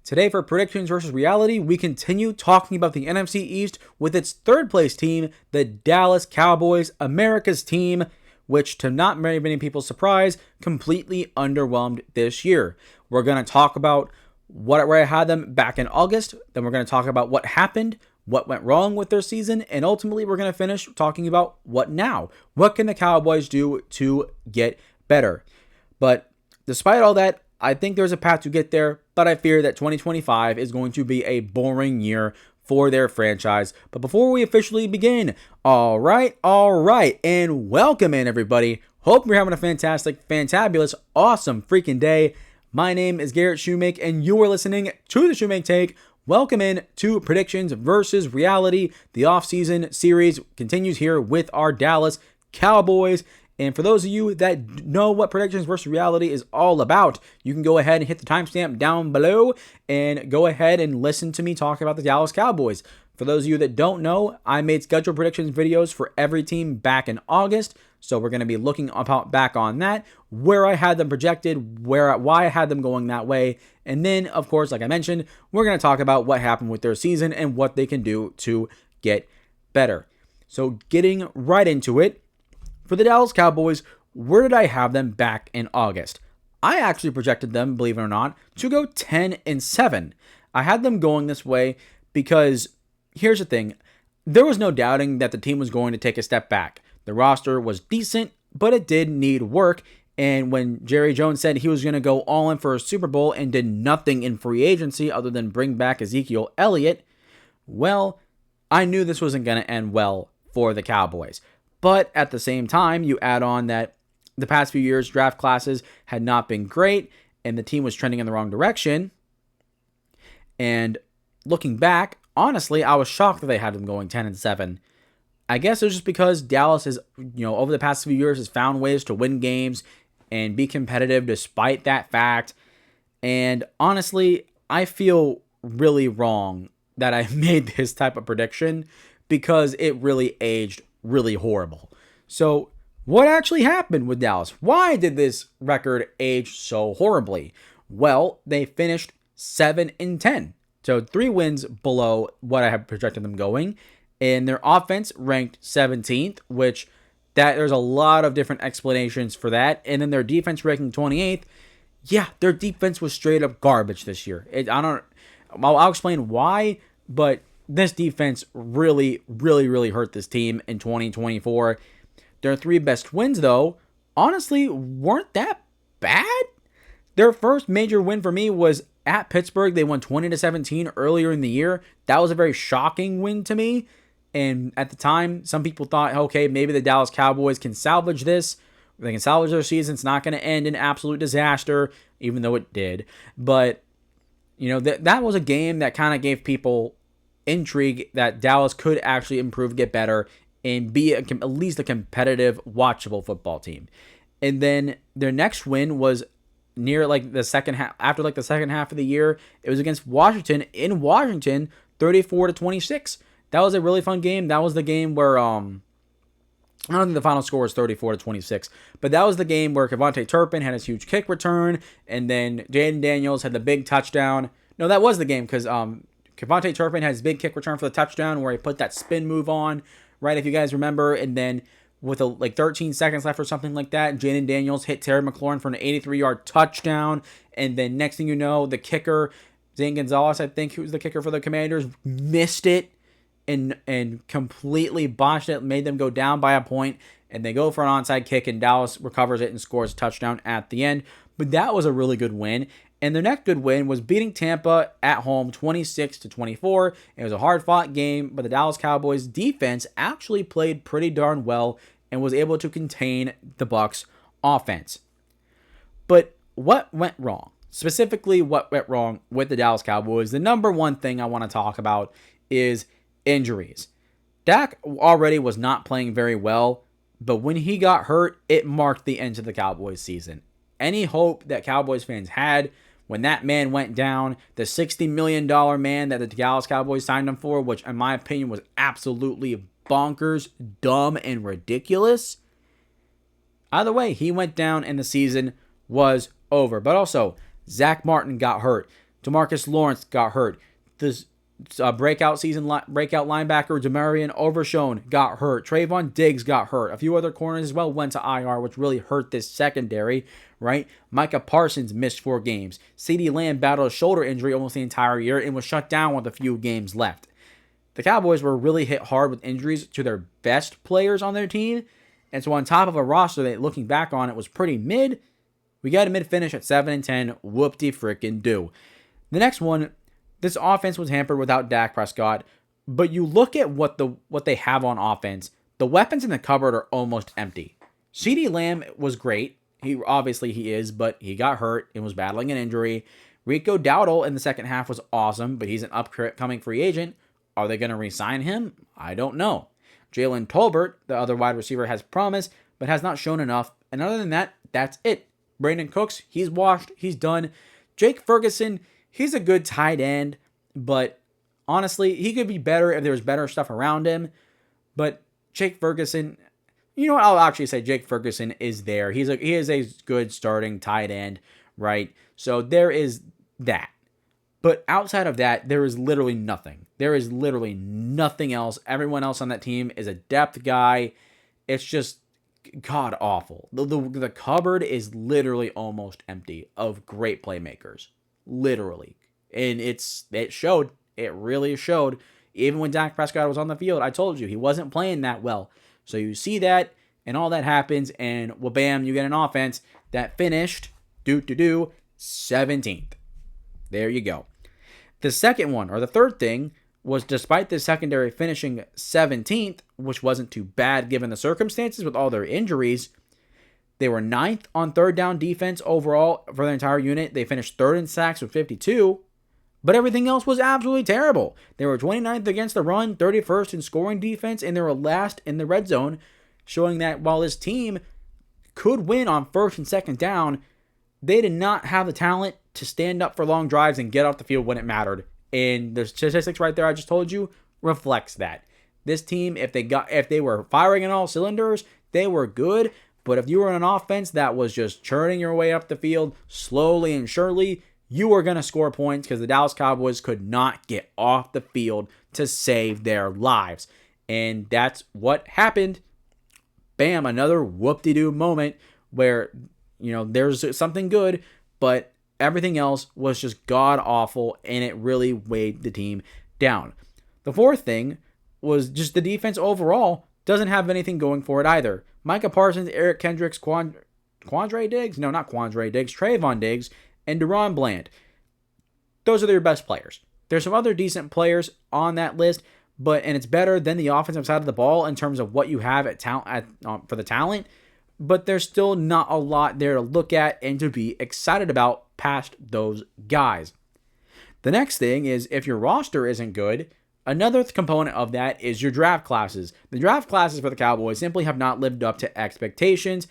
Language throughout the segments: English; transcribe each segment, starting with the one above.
Today for Predictions versus Reality, we continue talking about the NFC East with its third place team, the Dallas Cowboys, America's team, which to not many people's surprise, completely underwhelmed this year. We're going to talk about where I had them back in August, then we're going to talk about what happened, what went wrong with their season, and ultimately we're going to finish talking about what now. What can the Cowboys do to get better? But despite all that, I think there's a path to get there, but I fear that 2025 is going to be a boring year for their franchise. But before we officially begin, all right, and welcome in everybody. Hope you're having a fantastic, fantabulous, awesome freaking day. My name is Garrett Shumake, and you are listening to the Shumake Take. Welcome in to Predictions versus Reality. The offseason series continues here with our Dallas Cowboys. And for those of you that know what Predictions versus Reality is all about, you can go ahead and hit the timestamp down below and go ahead and listen to me talk about the Dallas Cowboys. For those of you that don't know, I made scheduled predictions videos for every team back in August. So we're going to be looking back on that, where I had them projected, why I had them going that way. And then, of course, like I mentioned, we're going to talk about what happened with their season and what they can do to get better. So getting right into it, for the Dallas Cowboys, where did I have them back in August? I actually projected them, believe it or not, to go 10-7. I had them going this way because here's the thing. There was no doubting that the team was going to take a step back. The roster was decent, but it did need work. And when Jerry Jones said he was going to go all in for a Super Bowl and did nothing in free agency other than bring back Ezekiel Elliott, well, I knew this wasn't going to end well for the Cowboys. But at the same time, you add on that the past few years, draft classes had not been great, and the team was trending in the wrong direction. And looking back, honestly, I was shocked that they had them going 10-7. I guess it was just because Dallas is, over the past few years has found ways to win games and be competitive despite that fact. And honestly, I feel really wrong that I made this type of prediction because it really aged really horrible. So what actually happened with Dallas? Why did this record age so horribly? Well, they finished 7-10. So 3 wins below what I had projected them going. And their offense ranked 17th, which there's a lot of different explanations for that. And then their defense ranking 28th. Yeah, their defense was straight up garbage this year. I'll explain why, but this defense really hurt this team in 2024. Their 3 best wins, though, honestly, weren't that bad. Their first major win for me was at Pittsburgh. They won 20-17 earlier in the year. That was a very shocking win to me. And at the time, some people thought, okay, maybe the Dallas Cowboys can salvage this. They can salvage their season. It's not going to end in absolute disaster, even though it did. But, that was a game that kind of gave people intrigue that Dallas could actually improve, get better, and be at least a competitive, watchable football team. And then their next win was near the second half, after the second half of the year. It was against Washington in Washington, 34-26. That was a really fun game. That was the game where I don't think the final score was 34-26, but that was the game where Kevontae Turpin had his huge kick return, and then Jaden Daniels had the big touchdown. No, that was the game because Kevontae Turpin had his big kick return for the touchdown where he put that spin move on, right, if you guys remember. And then with 13 seconds left or something like that, Jaden Daniels hit Terry McLaurin for an 83-yard touchdown. And then next thing you know, the kicker, Zane Gonzalez, I think, who was the kicker for the Commanders, missed it and completely botched it, made them go down by a point. And they go for an onside kick, and Dallas recovers it and scores a touchdown at the end. But that was a really good win. And their next good win was beating Tampa at home 26-24. It was a hard-fought game, but the Dallas Cowboys defense actually played pretty darn well and was able to contain the Bucs offense. But what went wrong? Specifically, what went wrong with the Dallas Cowboys? The number one thing I want to talk about is injuries. Dak already was not playing very well, but when he got hurt, it marked the end of the Cowboys season. Any hope that Cowboys fans had when that man went down, the $60 million man that the Dallas Cowboys signed him for, which in my opinion was absolutely bonkers, dumb, and ridiculous. Either way, he went down and the season was over. But also, Zach Martin got hurt. DeMarcus Lawrence got hurt. This breakout linebacker Demarion Overshone got hurt. Trayvon Diggs got hurt. A few other corners as well went to IR, which really hurt this secondary, right? Micah Parsons missed 4 games. CeeDee Lamb battled a shoulder injury almost the entire year and was shut down with a few games left. The Cowboys were really hit hard with injuries to their best players on their team, and so on top of a roster that, looking back on it, was pretty mid, we got a mid finish at 7-10. Whoop-de-frickin-do. The next one, this offense was hampered without Dak Prescott, but you look at what they have on offense, the weapons in the cupboard are almost empty. CeeDee Lamb was great. He is, but he got hurt and was battling an injury. Rico Dowdle in the second half was awesome, but he's an upcoming free agent. Are they going to re-sign him? I don't know. Jalen Tolbert, the other wide receiver, has promise, but has not shown enough. And other than that, that's it. Brandon Cooks, he's washed. He's done. Jake Ferguson, he's a good tight end, but honestly, he could be better if there was better stuff around him. But Jake Ferguson, you know what? I'll actually say Jake Ferguson is there. He is a good starting tight end, right? So there is that. But outside of that, there is literally nothing. There is literally nothing else. Everyone else on that team is a depth guy. It's just god awful. The cupboard is literally almost empty of great playmakers. Literally. And it showed. It really showed. Even when Dak Prescott was on the field, I told you, he wasn't playing that well. So you see that, and all that happens, and well, bam, you get an offense that finished, 17th. There you go. The second one, or the third thing, was despite the secondary finishing 17th, which wasn't too bad given the circumstances with all their injuries, they were 9th on third down defense overall for the entire unit. They finished 3rd in sacks with 52, but everything else was absolutely terrible. They were 29th against the run, 31st in scoring defense, and they were last in the red zone, showing that while this team could win on first and second down, they did not have the talent to stand up for long drives and get off the field when it mattered. And the statistics right there I just told you reflects that. This team, if they were firing on all cylinders, they were good. But if you were in an offense that was just churning your way up the field slowly and surely, you were going to score points because the Dallas Cowboys could not get off the field to save their lives. And that's what happened. Bam, another whoop-de-doo moment where, there's something good, but everything else was just god-awful, and it really weighed the team down. The fourth thing was just the defense overall doesn't have anything going for it either. Micah Parsons, Eric Kendricks, Trayvon Diggs, and Deron Bland. Those are their best players. There's some other decent players on that list, and it's better than the offensive side of the ball in terms of what you have for the talent, but there's still not a lot there to look at and to be excited about past those guys. The next thing is, if your roster isn't good, another component of that is your draft classes. The draft classes for the Cowboys simply have not lived up to expectations.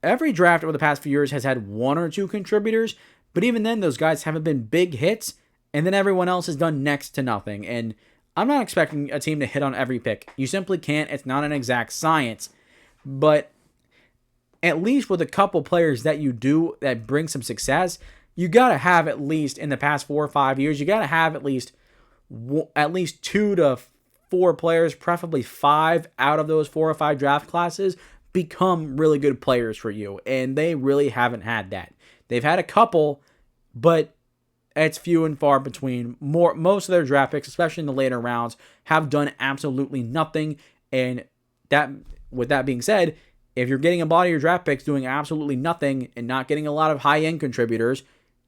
Every draft over the past few years has had 1 or 2 contributors, but even then, those guys haven't been big hits, and then everyone else has done next to nothing. And I'm not expecting a team to hit on every pick. You simply can't. It's not an exact science. But at least with a couple players that you do that bring some success, you got to have at least in the past 4 or 5 years, you got to have at least 2 to 4 players, preferably 5 out of those 4 or 5 draft classes become really good players for you. And they really haven't had that. They've had a couple, but it's few and far between. Most of their draft picks, especially in the later rounds, have done absolutely nothing. And with that being said, if you're getting a lot of your draft picks doing absolutely nothing and not getting a lot of high-end contributors,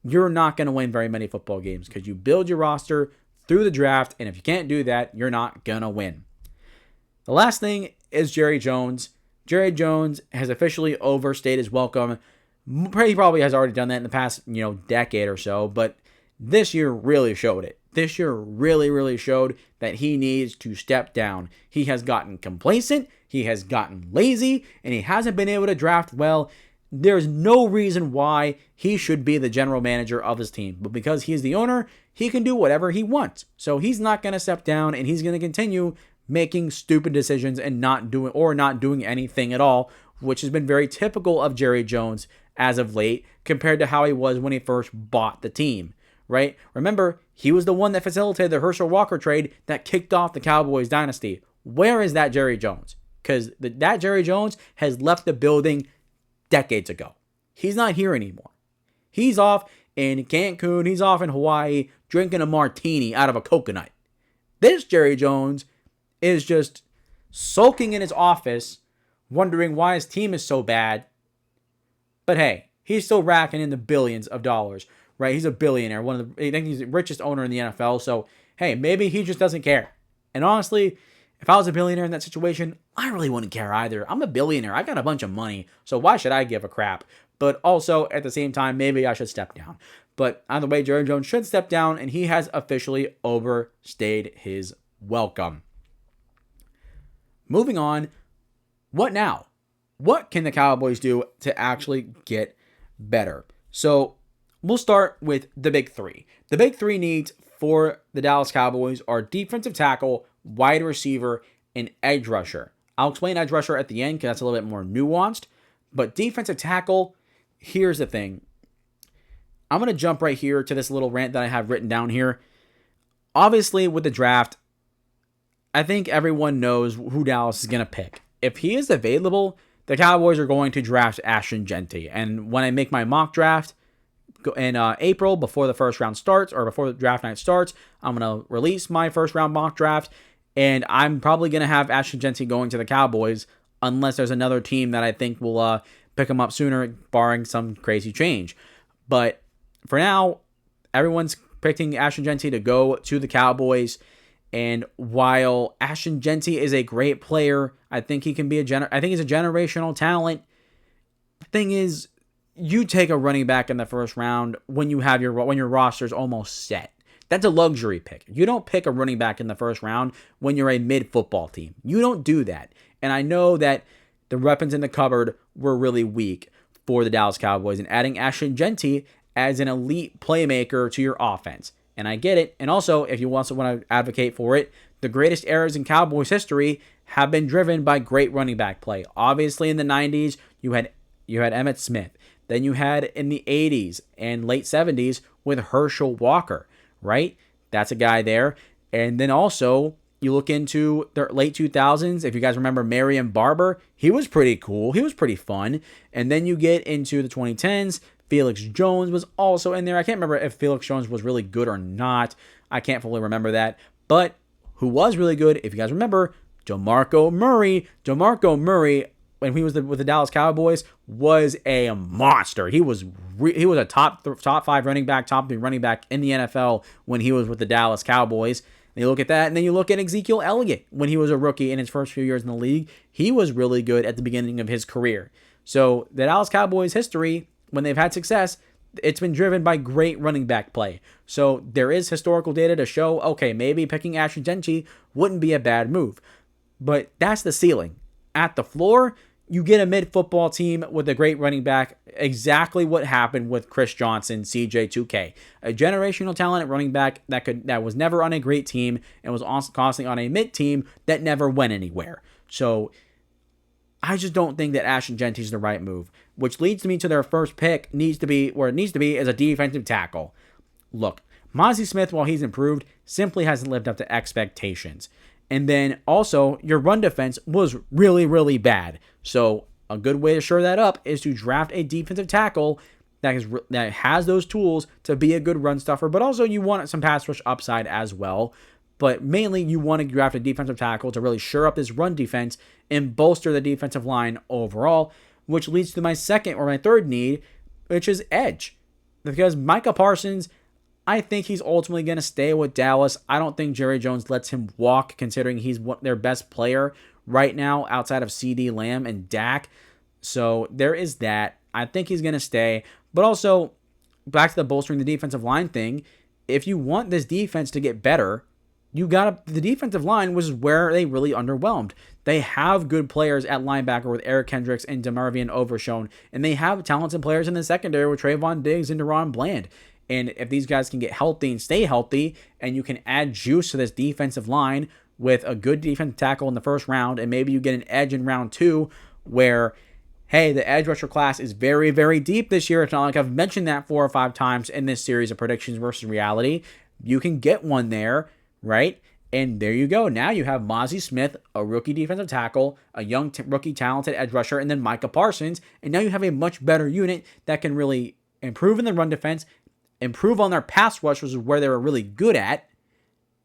you're not going to win very many football games because you build your roster through the draft, and if you can't do that, you're not going to win. The last thing is Jerry Jones. Jerry Jones has officially overstayed his welcome. He probably has already done that in the past, decade or so, but this year really showed it. This year really, really showed that he needs to step down. He has gotten complacent, he has gotten lazy, and he hasn't been able to draft well. There's no reason why he should be the general manager of his team, but because he's the owner, he can do whatever he wants. So he's not going to step down, and he's going to continue making stupid decisions and not doing anything at all, which has been very typical of Jerry Jones as of late compared to how he was when he first bought the team, right? Remember, he was the one that facilitated the Herschel Walker trade that kicked off the Cowboys dynasty. Where is that Jerry Jones? Because that Jerry Jones has left the building decades ago. He's not here anymore. He's off in Cancun. He's off in Hawaii drinking a martini out of a coconut. This Jerry Jones is just sulking in his office, wondering why his team is so bad. But hey, he's still racking in the billions of dollars, right? He's a billionaire. I think he's the richest owner in the NFL. So, hey, maybe he just doesn't care. And honestly, if I was a billionaire in that situation, I really wouldn't care either. I'm a billionaire. I got a bunch of money. So why should I give a crap? But also, at the same time, maybe I should step down. But either way, Jerry Jones should step down, and he has officially overstayed his welcome. Moving on, what now? What can the Cowboys do to actually get better? So we'll start with the big three. The big three needs for the Dallas Cowboys are defensive tackle, wide receiver, and edge rusher. I'll explain edge rusher at the end because that's a little bit more nuanced. But defensive tackle, here's the thing. I'm going to jump right here to this little rant that I have written down here. Obviously, with the draft, I think everyone knows who Dallas is going to pick. If he is available, the Cowboys are going to draft Ashton Jeanty. And when I make my mock draft in April, before the first round starts, or before the draft night starts, I'm going to release my first round mock draft. And I'm probably going to have Ashton Jeanty going to the Cowboys, unless there's another team that I think will pick him up sooner, barring some crazy change. But for now, everyone's picking Ashton Jeanty to go to the Cowboys. And while Ashton Jeanty is a great player, I think he can be I think he's a generational talent. The thing is, you take a running back in the first round when your roster's almost set. That's a luxury pick. You don't pick a running back in the first round when you're a mid-football team. You don't do that. And I know that the weapons in the cupboard were really weak for the Dallas Cowboys, and adding Ashton Jeanty as an elite playmaker to your offense. And I get it. And also, if you also want to advocate for it, the greatest eras in Cowboys history have been driven by great running back play. Obviously, in the 90s, you had Emmitt Smith. Then you had in the 80s and late 70s with Herschel Walker, right? That's a guy there. And then also, you look into the late 2000s, if you guys remember Marion Barber, he was pretty cool. He was pretty fun. And then you get into the 2010s, Felix Jones was also in there. I can't remember if Felix Jones was really good or not. I can't fully remember that. But who was really good, if you guys remember, DeMarco Murray. DeMarco Murray, when he was with the Dallas Cowboys, was a monster. He was a top 5 running back, top 3 running back in the NFL when he was with the Dallas Cowboys. And you look at that, and then you look at Ezekiel Elliott when he was a rookie in his first few years in the league. He was really good at the beginning of his career. So the Dallas Cowboys history, when they've had success, it's been driven by great running back play. So there is historical data to show, okay, maybe picking Ashton Jeanty wouldn't be a bad move. But that's the ceiling. At the floor, you get a mid-football team with a great running back, exactly what happened with Chris Johnson, CJ2K. A generational talent at running back that was never on a great team and was also constantly on a mid-team that never went anywhere. So I just don't think that Ashton Jeanty is the right move, which leads me to their first pick needs to be where it needs to be as a defensive tackle. Look, Mozzie Smith, while he's improved, simply hasn't lived up to expectations. And then also, your run defense was really, really bad. So a good way to shore that up is to draft a defensive tackle that has those tools to be a good run stuffer, but also you want some pass rush upside as well. But mainly, you want to draft a defensive tackle to really shore up this run defense and bolster the defensive line overall, which leads to my second or my third need, which is edge. Because Micah Parsons, I think he's ultimately going to stay with Dallas. I don't think Jerry Jones lets him walk, considering he's their best player right now outside of CeeDee Lamb and Dak. So there is that. I think he's going to stay. But also, back to the bolstering the defensive line thing, if you want this defense to get better, the defensive line was where they really underwhelmed. They have good players at linebacker with Eric Kendricks and DeMarvion Overshown, and they have talented players in the secondary with Trayvon Diggs and Deron Bland. And if these guys can get healthy and stay healthy, and you can add juice to this defensive line with a good defensive tackle in the first round, and maybe you get an edge in round 2 where hey, the edge rusher class is very, very deep this year. It's not like I've mentioned that 4 or 5 times in this series of predictions versus reality. You can get one there, right? And there you go. Now you have Mozzie Smith, a rookie defensive tackle, a young rookie talented edge rusher, and then Micah Parsons. And now you have a much better unit that can really improve in the run defense, improve on their pass rush, which is where they were really good at.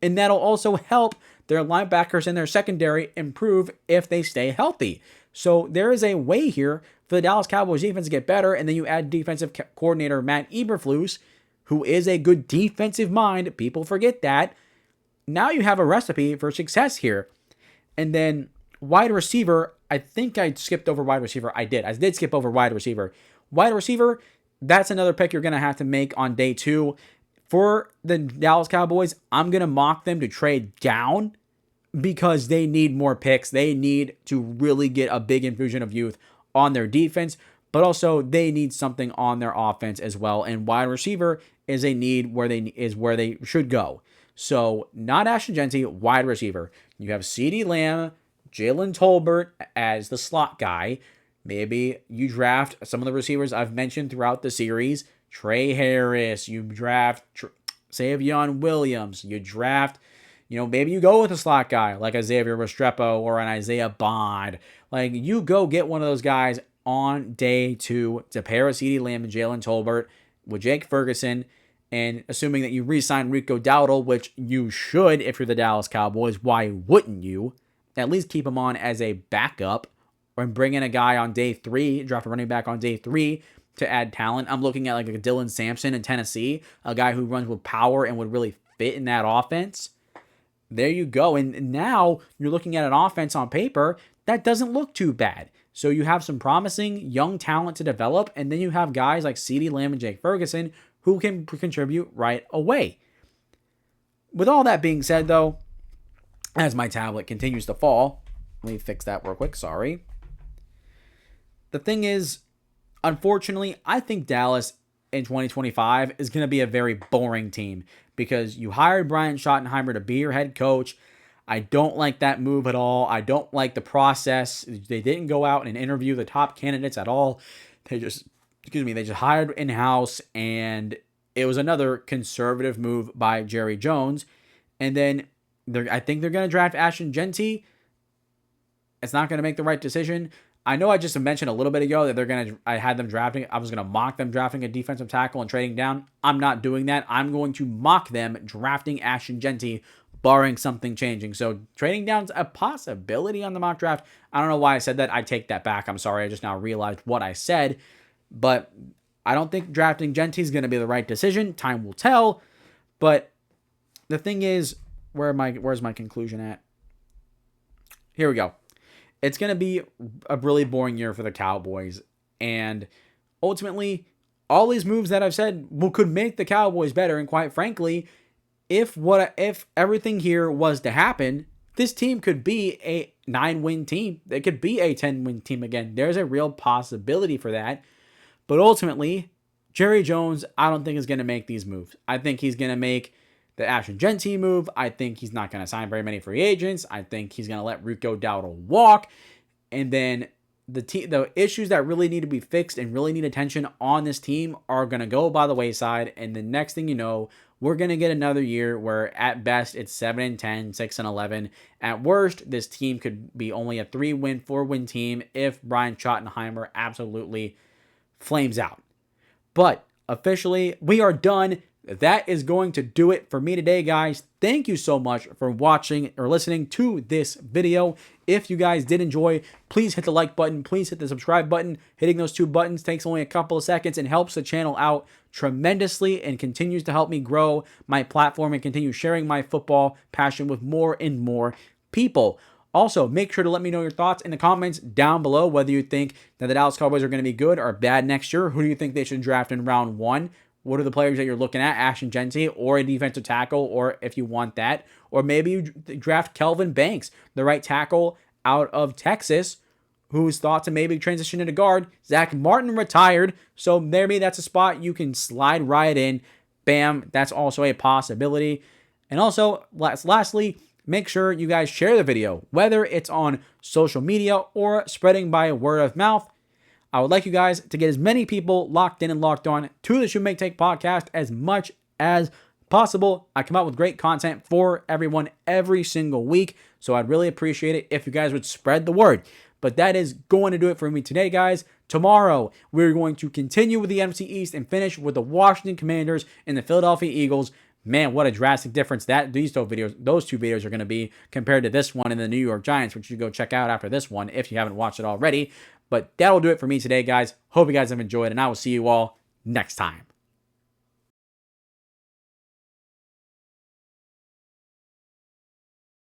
And that'll also help their linebackers and their secondary improve if they stay healthy. So there is a way here for the Dallas Cowboys defense to get better. And then you add defensive coordinator Matt Eberflus, who is a good defensive mind. People forget that. Now you have a recipe for success here. And then wide receiver, I think I skipped over wide receiver. I did skip over wide receiver. Wide receiver, that's another pick you're going to have to make on day 2. For the Dallas Cowboys, I'm going to mock them to trade down because they need more picks. They need to really get a big infusion of youth on their defense, but also they need something on their offense as well. And wide receiver is a need where they should go. So not Ashton Jeanty, wide receiver. You have CeeDee Lamb, Jalen Tolbert as the slot guy. Maybe you draft some of the receivers I've mentioned throughout the series. Trey Harris. You draft Savion Williams. You draft, maybe you go with a slot guy like a Xavier Restrepo or an Isaiah Bond. Like, you go get one of those guys on day 2 to pair with CeeDee Lamb and Jalen Tolbert with Jake Ferguson. And assuming that you re-sign Rico Dowdle, which you should if you're the Dallas Cowboys, why wouldn't you? At least keep him on as a backup, or bring in a guy on day 3, draft a running back on day 3 to add talent. I'm looking at like a Dylan Sampson in Tennessee, a guy who runs with power and would really fit in that offense. There you go. And now you're looking at an offense on paper that doesn't look too bad. So you have some promising young talent to develop, and then you have guys like CeeDee Lamb and Jake Ferguson who can contribute right away. With all that being said, though, as my tablet continues to fall, let me fix that real quick, sorry. The thing is, unfortunately, I think Dallas in 2025 is going to be a very boring team because you hired Brian Schottenheimer to be your head coach. I don't like that move at all. I don't like the process. They didn't go out and interview the top candidates at all. They just hired in-house, and it was another conservative move by Jerry Jones. And then I think they're going to draft Ashton Jeanty. It's not going to make the right decision. I know I just mentioned a little bit ago that I was going to mock them drafting a defensive tackle and trading down. I'm not doing that. I'm going to mock them drafting Ashton Jeanty, barring something changing. So trading down's a possibility on the mock draft. I don't know why I said that. I take that back. I'm sorry. I just now realized what I said. But I don't think drafting Jeanty is going to be the right decision. Time will tell. But the thing is, where's my conclusion at? Here we go. It's going to be a really boring year for the Cowboys. And ultimately, all these moves that I've said could make the Cowboys better. And quite frankly, if everything here was to happen, this team could be a 9-win team. They could be a 10-win team again. There's a real possibility for that. But ultimately, Jerry Jones, I don't think is going to make these moves. I think he's going to make the Ashton Jeanty move. I think he's not going to sign very many free agents. I think he's going to let Rico Dowdle walk. And then the issues that really need to be fixed and really need attention on this team are going to go by the wayside. And the next thing you know, we're going to get another year where at best it's 7-10, 6-11. At worst, this team could be only a 3-win, 4-win team if Brian Schottenheimer absolutely flames out. But officially, we are done. That is going to do it for me today, guys. Thank you so much for watching or listening to this video. If you guys did enjoy, please hit the like button. Please hit the subscribe button. Hitting those 2 buttons takes only a couple of seconds and helps the channel out tremendously and continues to help me grow my platform and continue sharing my football passion with more and more people. Also, make sure to let me know your thoughts in the comments down below, whether you think that the Dallas Cowboys are going to be good or bad next year. Who do you think they should draft in round 1? What are the players that you're looking at? Ashton Jeanty or a defensive tackle, or if you want that. Or maybe you draft Kelvin Banks, the right tackle out of Texas, who's thought to maybe transition into guard. Zach Martin retired, so maybe that's a spot you can slide right in. Bam, that's also a possibility. And also, lastly, make sure you guys share the video, whether it's on social media or spreading by word of mouth. I would like you guys to get as many people locked in and locked on to the Shumake Take podcast as much as possible. I come out with great content for everyone every single week, so I'd really appreciate it if you guys would spread the word. But that is going to do it for me today, guys. Tomorrow, we're going to continue with the NFC East and finish with the Washington Commanders and the Philadelphia Eagles. Man, what a drastic difference those two videos are going to be compared to this one and the New York Giants, which you go check out after this one if you haven't watched it already. But that'll do it for me today, guys. Hope you guys have enjoyed, and I will see you all next time.